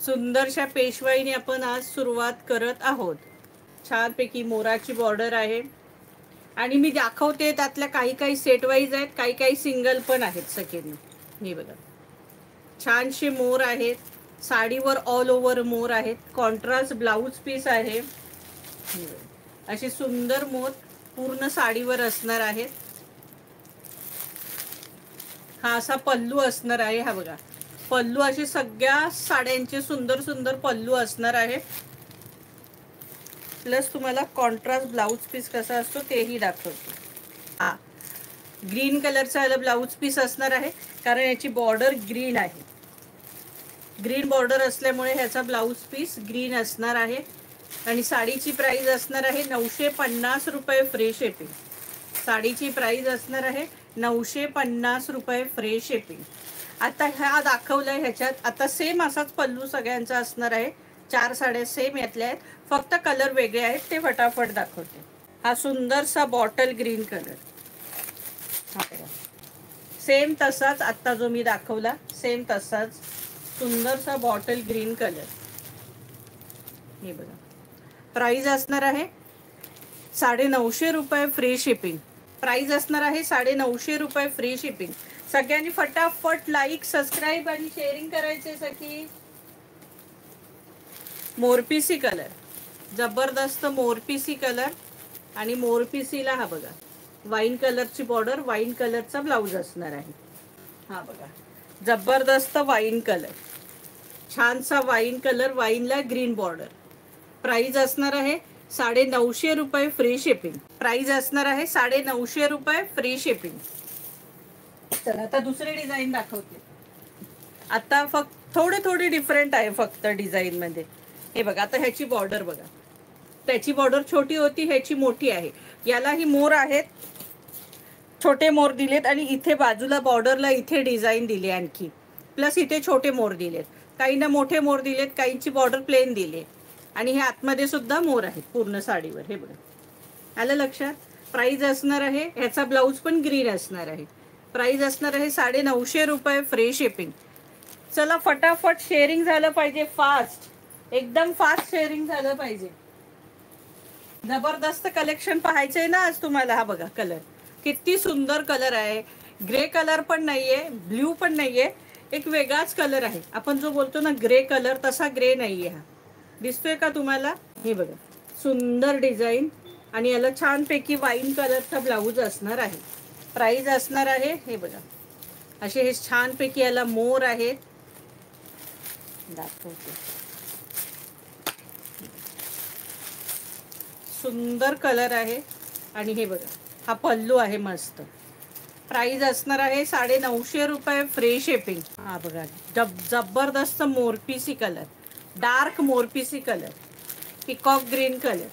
सुंदरशा पेशवाईने आपण आज सुरुवात करत आहोत. छानपैकी मोराची बॉर्डर आहे आणि मी दाखवते त्यातल्या काही काही सेट वाईज आहेत, काही काही सिंगल पण आहेत सगळ्यांनी. हे बघा, छानशे मोर आहेत. साडीवर ऑल ओव्हर मोर आहेत. कॉन्ट्रास्ट ब्लाऊज पीस आहे. असे सुंदर मोर पूर्ण साडीवर असणार आहेत. हा असा पल्लू असणार आहे. हा बघा, पल्लू असे सगळ्या साड्यांचे सुंदर सुंदर पल्लू असणार आहे. प्लस तुम्हाला कॉन्ट्रास्ट ब्लाऊज पीस कसा असतो तेही दाखवतो. हा ग्रीन कलरचा याला ब्लाऊज पीस असणार आहे, कारण याची बॉर्डर ग्रीन आहे. ग्रीन बॉर्डर असल्यामुळे ह्याचा ब्लाऊज पीस ग्रीन असणार आहे. आणि साडीची प्राइस असणार आहे 950 रुपये फ्री शिपिंग. साडीची प्राइस असणार आहे 950 रुपये फ्री शिपिंग. आता ह्या दाखवलंय ह्याच्यात आता सेम असाच पल्लू सगळ्यांचा असणार आहे. 4 साड्या सेम यातल्या आहेत, फक्त कलर वेगळे आहेत, ते फटाफट दाखवते. हा सुंदरसा बॉटल ग्रीन कलर, सेम तसाच आता जो मी दाखवला सेम तसाच सुंदरसा बॉटल ग्रीन कलर. हे बघा, प्राइस असणार आहे 950 रुपये फ्री शिपिंग. प्राइस असणार आहे 950 रुपये फ्री शिपिंग. सगळ्यांनी फटाफट लाईक, सबस्क्राईब आणि शेअरिंग करायचे. सखी मोरपिसी कलर, जबरदस्त मोरपिसी कलर. आणि मोरपिसीला हा बघा वाईन कलरची बॉर्डर, वाईन कलरचा ब्लाऊज असणार आहे. हा बघा, जबरदस्त वाईन कलर, छानसा वाईन कलर, वाईनला ग्रीन बॉर्डर. प्राइस असणार आहे 950 रुपये फ्री शिपिंग. प्राइस असणार आहे 950 रुपये फ्री शिपिंग. चला आता दुसरी डिझाईन दाखवते. आता फक्त थोडे डिफरंट आहे फक्त डिझाईन मध्ये. हे बघा, आता ह्याची बॉर्डर बघा, त्याची बॉर्डर छोटी होती, ह्याची मोठी आहे. यालाही मोर आहेत, छोटे मोर दिलेत आणि इथे बाजूला बॉर्डरला इथे डिझाईन दिली आणखी, प्लस इथे छोटे मोर दिलेत. काहींना मोठे मोर दिलेत, काहींची बॉर्डर प्लेन दिली. आणि हे आतमध्ये सुद्धा मोर आहेत पूर्ण साडीवर. हे बघा, आलं लक्षात. प्राइस असणार आहे ह्याचा ब्लाऊज पण ग्रीन असणार आहे. प्राइस असणार आहे 950 रुपये फ्री शिपिंग. चला फटाफट शेअरिंग झालं पाहिजे, फास्ट, एकदम फास्ट शेअरिंग झालं पाहिजे. जबरदस्त कलेक्शन पाहायचंय ना आज तुम्हाला. हा बघा कलर, किती सुंदर कलर आहे. ग्रे कलर पण नाहीये, ब्ल्यू पण नाहीये, एक वेगळाच कलर आहे. आपण जो बोलतो ना ग्रे कलर, तसा ग्रे नाहीये. हा दिसतोय का तुम्हाला. हे बघा, सुंदर डिझाईन आणि याला छानपैकी वाईन कलरचा ब्लाऊज असणार आहे. प्राइस असणार आहे हे बघा, असे हे छानपैकी याला मोर आहेत. दाखवते, सुंदर कलर आहे. आणि हे बघा, हा पल्लू आहे मस्त. प्राइस असणार आहे 950 रुपये फ्री शिपिंग. हा बघा, जबरदस्त मोरपिसी कलर, डार्क मोरपिसी कलर, पिकॉक ग्रीन कलर.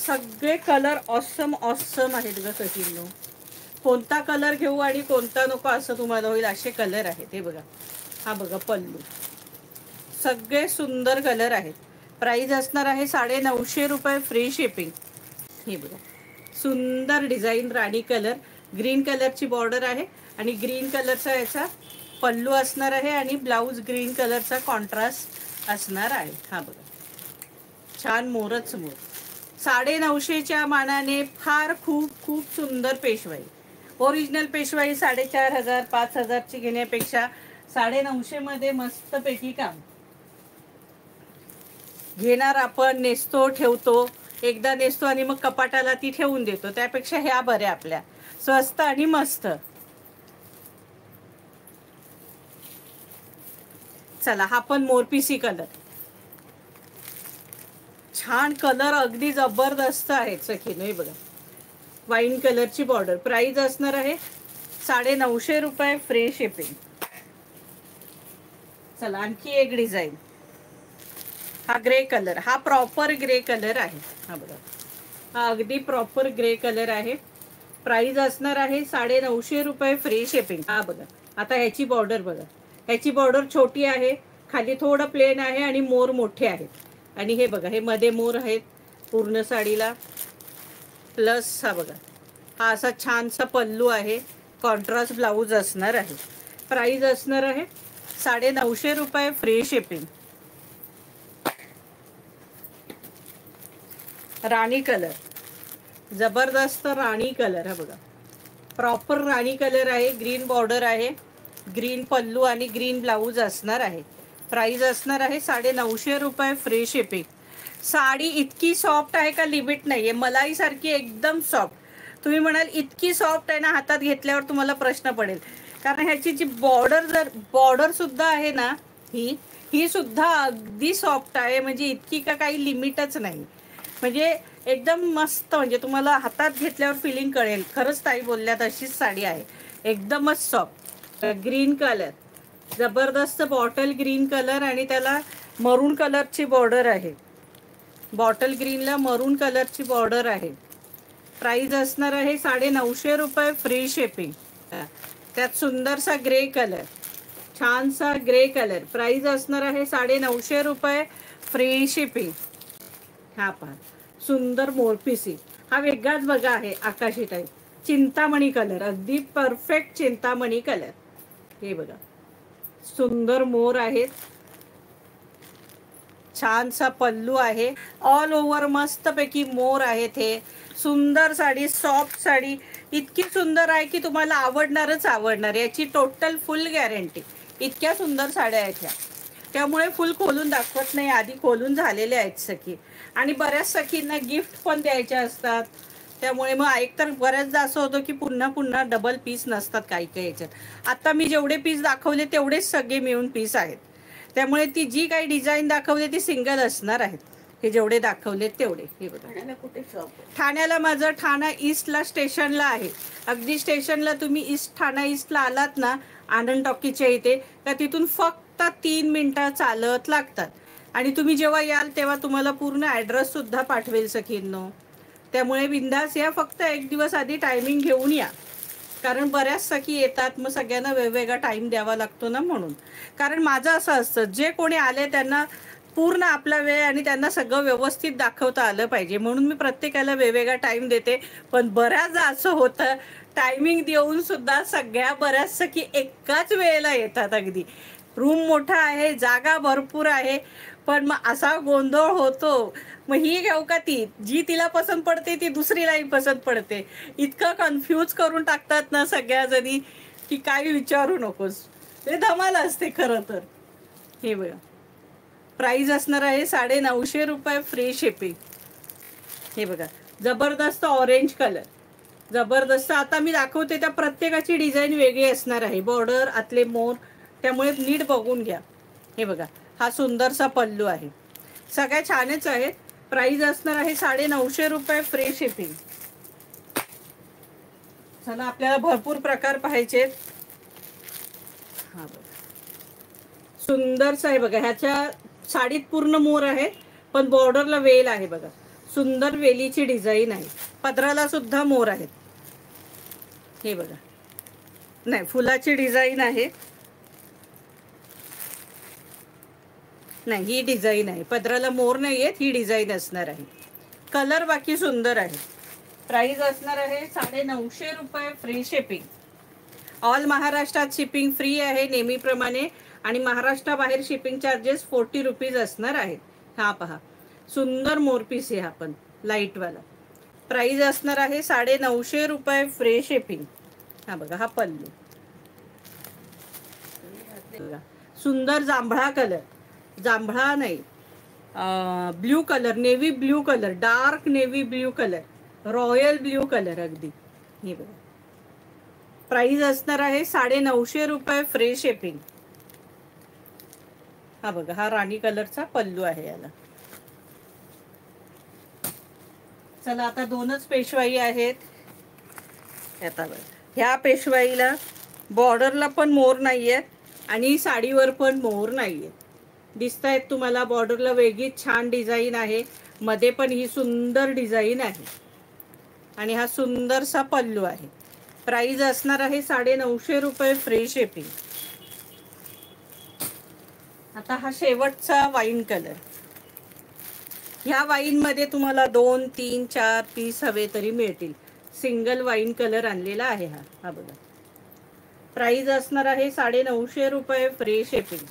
सगळे कलर ऑसम ऑसम आहेत ग सचिनो. कोणता कलर घेऊ आणि कोणता नको असं तुम्हाला होईल, असे कलर आहेत. हे बघा, हा बघा पल्लू, सगळे सुंदर कलर आहेत. प्राइस असणार आहे 950 रुपये फ्री शिपिंग. हे बघा, सुंदर डिझाईन, राणी कलर, ग्रीन कलरची बॉर्डर आहे आणि ग्रीन कलरचा याचा पल्लू असणार आहे आणि ब्लाऊज ग्रीन कलरचा कॉन्ट्रास्ट असणार आहे. हा बघा, छान मोरच मोर. 950च्या मानाने फार खूप सुंदर पेशवाई. ओरिजिनल पेशवाई 4,500 5,000ची घेण्यापेक्षा 950 मध्ये मस्तपैकी काम. घेणार आपण, नेसतो, ठेवतो, एकदा नेसतो आणि मग कपाटाला ती ठेवून देतो. त्यापेक्षा ह्या बऱ्या आपल्या, स्वस्त आणि मस्त. चला, हा पण मोरपिसी कलर, छान कलर, अगदी जबरदस्त आहेत सखीनो. हे बघा, वाईन कलरची बॉर्डर. प्राइस असणार आहे 950 रुपये फ्री शिपिंग. चला आणखी एक डिझाईन. हा ग्रे कलर, हा प्रॉपर ग्रे कलर आहे. हा बघा, हा अगदी प्रॉपर ग्रे कलर आहे. प्राइस असणार आहे 950 रुपये फ्री शिपिंग. हा बघा, आता ह्याची बॉर्डर बघा, ह्याची बॉर्डर छोटी आहे, खाली थोडं प्लेन आहे आणि मोर मोठे आहेत. आणि हे बघा, हे मध्ये मोर आहेत पूर्ण साडीला. प्लस हा बघा, हा असा छानसा पल्लू आहे, कॉन्ट्रास्ट ब्लाऊज असणार आहे. प्राइस असणार आहे 950 रुपये फ्री शिपिंग. राणी कलर, जबरदस्त राणी कलर. हा बघा, प्रॉपर राणी कलर आहे. ग्रीन बॉर्डर आहे, ग्रीन पल्लू आणि ग्रीन ब्लाऊज असणार आहे. प्राइस असणार आहे 950 रुपये, फ्री शिपिंग. साडी इतकी सॉफ्ट आहे का लिमिट नाही आहे, मलाई सारखी एकदम सॉफ्ट. तुम्ही म्हणाल इतकी सॉफ्ट आहे ना, हातात घेतल्यावर तुम्हाला प्रश्न पडेल. कारण ह्याची जी बॉर्डर सुद्धा आहे ना, ही सुद्धा अगदी सॉफ्ट आहे. म्हणजे इतकी का काही लिमिटच नाही. म्हणजे एकदम मस्त, म्हणजे तुम्हाला हातात घेतल्यावर फिलिंग कळेल. खरंच ताई बोलल्यात, अशीच साडी आहे, एकदमच सॉफ्ट. ग्रीन कलर, जबरदस्त बॉटल ग्रीन कलर आणि त्याला मरून कलरची बॉर्डर आहे. बॉटल ग्रीनला मरून कलरची बॉर्डर आहे. प्राइस असणार आहे 950 रुपये, फ्री शिपिंग. त्यात सुंदरसा ग्रे कलर, छानसा ग्रे कलर. प्राइस असणार आहे 950 रुपये, फ्री शिपिंग. हा पहा, सुंदर मोरपिसी. हा वेगळाच बघा आहे, आकाशी टाईप, चिंतामणी कलर, अगदी परफेक्ट चिंतामणी कलर. हे बघा, सुंदर मोर आहेत, छानसा पल्लू आहे, ऑल ओव्हर मस्तपैकी मोर आहेत. हे सुंदर साडी, सॉफ्ट साडी, इतकी सुंदर आहे की तुम्हाला आवडणारच आवडणार. याची टोटल फुल गॅरंटी. इतक्या सुंदर साड्या आहेत ह्या, त्यामुळे फुल खोलून दाखवत नाही, आधी खोलून झालेले आहेत सखी. आणि बऱ्याच सखींना गिफ्ट पण द्यायचे असतात, त्यामुळे मग एकतर बऱ्याचदा असं होतं की पुन्हा पुन्हा डबल पीस नसतात काही काही याच्यात. आता मी जेवढे पीस दाखवले तेवढेच सगळे मिळून पीस आहेत, त्यामुळे ती जी काही डिझाईन दाखवली ती सिंगल असणार आहेत. हे जेवढे दाखवले तेवढे. हे बघा, कुठे शॉप? ठाण्याला माझं, ठाणा ईस्टला स्टेशनला आहे. अगदी स्टेशनला तुम्ही ठाणा ईस्टला आलात ना, आनंद टॉकीच्या इथे, तर तिथून फक्त 3 मिनिटं चालत लागतात. आणि तुम्ही जेव्हा याल तेव्हा तुम्हाला पूर्ण ॲड्रेस सुद्धा पाठवेल सखींनो. त्यामुळे बिंदास या, फक्त एक दिवस आधी टायमिंग घेऊन या. कारण बऱ्याच सखी येतात, मग सगळ्यांना वेगवेगळा टाईम द्यावा लागतो ना, म्हणून. कारण माझं असं असतं, जे कोणी आले त्यांना पूर्ण आपला वेळ आणि त्यांना सगळं व्यवस्थित दाखवता आलं पाहिजे, म्हणून मी प्रत्येकाला वेगवेगळा टाईम देते. पण बऱ्याचदा असं होतं, टायमिंग देऊन सुद्धा सगळ्या बऱ्याच सखी एकाच वेळेला येतात. अगदी रूम मोठा आहे, जागा भरपूर आहे, पण मग असा गोंधळ होतो. मग ही घेऊ का ती, जी तिला पसंत पडते ती दुसरीलाही पसंत पडते. इतकं कन्फ्यूज करून टाकतात ना सगळ्या जणी की काही विचारू नकोस. ते धमाल असते खरं तर. हे बघा, प्राइस असणार आहे 950 रुपये, फ्री शिपिंग. हे बघा, जबरदस्त ऑरेंज कलर, जबरदस्त. आता मी दाखवते त्या प्रत्येकाची डिझाईन वेगळी असणार आहे, बॉर्डर, आतले मोर, त्यामुळे नीट बघून घ्या. हे बघा, हा सुंदरसा पल्लू आहे. सगळ्या छानच आहेत. प्राइस असणार आहे 950 रुपये, फ्री शिपिंग. चला, आपल्याला भरपूर प्रकार पाहायचे. हा बघा, सुंदरसा आहे बघा. ह्याच्या साडीत पूर्ण मोर आहे, पण बॉर्डरला वेल आहे बघा. सुंदर वेलीची डिझाईन आहे, पदराला सुद्धा मोर आहेत. हे बघा, नाही फुलाची डिझाईन आहे, नाही ही डिझाईन आहे, पदराला मोर नाही आहेत, ही डिझाईन असणार आहे. कलर बाकी सुंदर आहे. प्राइस असणार आहे 950 रुपये, फ्री शिपिंग. ऑल महाराष्ट्रात शिपिंग फ्री आहे नेहमीप्रमाणे, आणि महाराष्ट्राबाहेर शिपिंग चार्जेस 40 रुपीज असणार आहेत. हा पहा, सुंदर मोरपीस आहे हा पण लाईटवाला. प्राइस असणार आहे 950 रुपये, फ्री शिपिंग. हा बघा, हा पल्लू, सुंदर जांभळा कलर, जांभळा नाही, blue colour, navy blue colour, dark navy blue colour, royal blue colour अगदी. हे बघा, प्राइस असणार आहे 950 रुपये, फ्री शिपिंग. हा बघा, हा राणी कलरचा पल्लू आहे याला. चला, आता 2च पेशवाई आहेत. आता बघा, ह्या पेशवाईला बॉर्डरला पण मोर नाहीयेत आणि साडीवर पण मोर नाहीयेत. दिसत आहेत तुम्हाला, बॉर्डरला वेगळीच छान डिझाईन आहे, मध्ये पण ही सुंदर डिझाईन आहे, आणि हा सुंदरसा पल्लू आहे. प्राइस असणार आहे 950 रुपये, फ्री शिपिंग. आता हा शेवटचा वाईन कलर. ह्या वाईन मध्ये तुम्हाला 2, 3, 4 पीस हवे तरी मिळतील. सिंगल वाईन कलर आणलेला आहे हा. हा बघा, प्राइस असणार आहे 950 रुपये, फ्री शिपिंग.